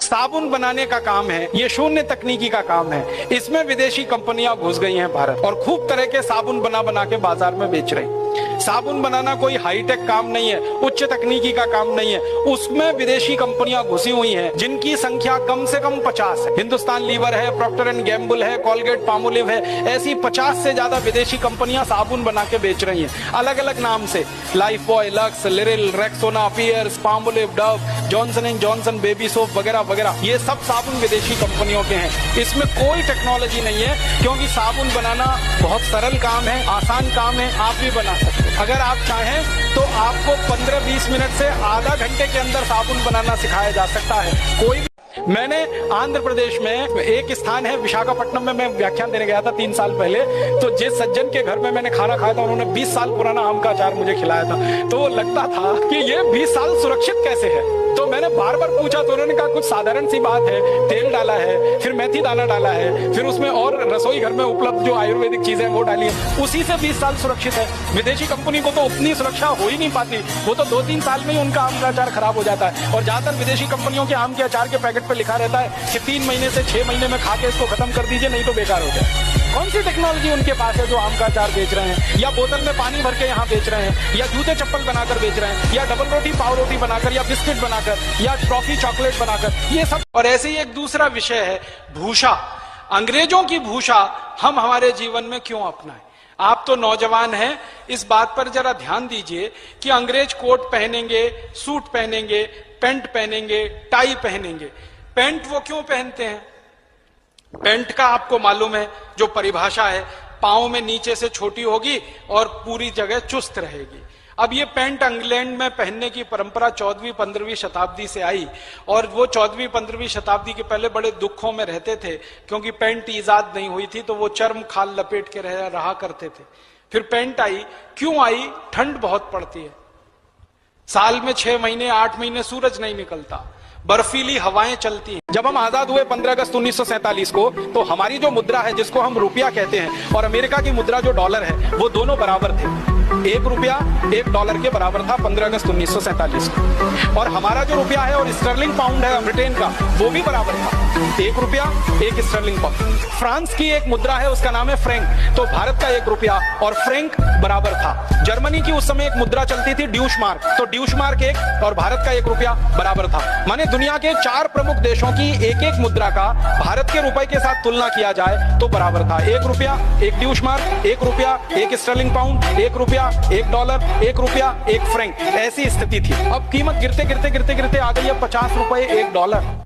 साबुन बनाने का काम है, ये शून्य तकनीकी का काम है। इसमें विदेशी कंपनियां घुस गई हैं भारत और खूब तरह के साबुन बना के बाजार में बेच रही। साबुन बनाना कोई हाईटेक काम नहीं है, उच्च तकनीकी का काम नहीं है, उसमें विदेशी कंपनियां घुसी हुई हैं जिनकी संख्या कम से कम 50 है। हिंदुस्तान लीवर है, प्रॉक्टर एंड गैम्बल है, कोलगेट पामोलिव है, ऐसी 50 से ज्यादा विदेशी कंपनियां साबुन बना के बेच रही हैं अलग अलग नाम से। Lifebuoy, Lux, Liril, Rexona, Pears, Palmolive, Dove, Johnson and Johnson baby soap वगैरह वगैरह, ये सब साबुन विदेशी कंपनियों के हैं। इसमें कोई टेक्नोलॉजी नहीं है, क्योंकि साबुन बनाना बहुत सरल काम है, आसान काम है, आप भी बना सकते हैं। अगर आप चाहें तो आपको 15-20 मिनट से आधा घंटे के अंदर साबुन बनाना सिखाया जा सकता है। कोई भी मैंने आंध्र प्रदेश में एक स्थान है विशाखापट्टनम में, मैं व्याख्यान देने गया था 3 साल पहले। तो जिस सज्जन के घर में मैंने खाना खाया था, उन्होंने 20 साल पुराना आम का अचार मुझे खिलाया था। तो वो लगता था कि ये 20 साल सुरक्षित कैसे है। तो मैंने बार बार पूछा तो उन्होंने कहा कुछ साधारण सी बात है, तेल डाला है, फिर मेथी दाना डाला है, फिर उसमें और रसोई घर में उपलब्ध जो आयुर्वेदिक चीजें वो डाली है, उसी से 20 साल सुरक्षित है। विदेशी कंपनी को तो उतनी सुरक्षा हो ही नहीं पाती, वो तो 2-3 साल में ही उनका आम का अचार खराब हो जाता है। और ज्यादातर विदेशी कंपनियों के आम के अचार के पैकेट पे लिखा रहता है कि 3 महीने से 6 महीने में खा के इसको खत्म कर दीजिए, नहीं तो बेकार हो जाए। कौन सी टेक्नोलॉजी उनके पास है जो आम का अचार बेच रहे हैं, या बोतल में पानी भर के यहाँ बेच रहे हैं, या जूते चप्पल बनाकर बेच रहे हैं, या डबल रोटी पाव रोटी बनाकर, या बिस्किट बनाकर, या ट्रॉफी चॉकलेट बनाकर, ये सब। और ऐसे ही एक दूसरा विषय है भूषा। अंग्रेजों की भूषा हम हमारे जीवन में क्यों अपनाएं? आप तो नौजवान हैं, इस बात पर जरा ध्यान दीजिए कि अंग्रेज कोट पहनेंगे, सूट पहनेंगे, पैंट पहनेंगे, टाई पहनेंगे। पैंट वो क्यों पहनते हैं? पैंट का आपको मालूम है जो परिभाषा है, पांव में नीचे से छोटी होगी और पूरी जगह चुस्त रहेगी। अब ये पैंट इंग्लैंड में पहनने की परंपरा 14वीं-15वीं शताब्दी से आई, और वो 14वीं-15वीं शताब्दी के पहले बड़े दुखों में रहते थे, क्योंकि पैंट ईजाद नहीं हुई थी, तो वो चर्म खाल लपेट के रहा करते थे। फिर पैंट आई, क्यों आई? ठंड बहुत पड़ती है, साल में 6 महीने 8 महीने सूरज नहीं निकलता, बर्फीली हवाएं चलती हैं। जब हम आजाद हुए 15 अगस्त 1947 को, तो हमारी जो मुद्रा है जिसको हम रुपया कहते हैं, और अमेरिका की मुद्रा जो डॉलर है, वो दोनों बराबर थे। 1 रुपया 1 डॉलर के बराबर था 15 अगस्त 1947 को। और हमारा जो रुपया है और स्टर्लिंग पाउंड है ब्रिटेन का, वो भी बराबर था। 1 रुपया 1 स्टर्लिंग पाउंड। फ्रांस की एक मुद्रा है, उसका नाम है फ्रैंक, तो भारत का 1 रुपया और फ्रैंक बराबर था। जर्मनी की उस समय एक मुद्रा चलती थी ड्यूशमार्क, तो ड्यूशमार्क 1 और भारत का 1 रुपया बराबर था। माने दुनिया के 4 प्रमुख देशों की एक मुद्रा का भारत के रुपए के साथ तुलना किया जाए तो बराबर था। 1 रुपया 1 ड्यूशमार्क, 1 रुपया 1 स्टर्लिंग पाउंड, 1 रुपया 1 डॉलर, 1 रुपया 1 फ्रैंक, ऐसी स्थिति थी। अब कीमत गिरते गिरते गिरते गिरते आ गई है 50 रुपए 1 डॉलर।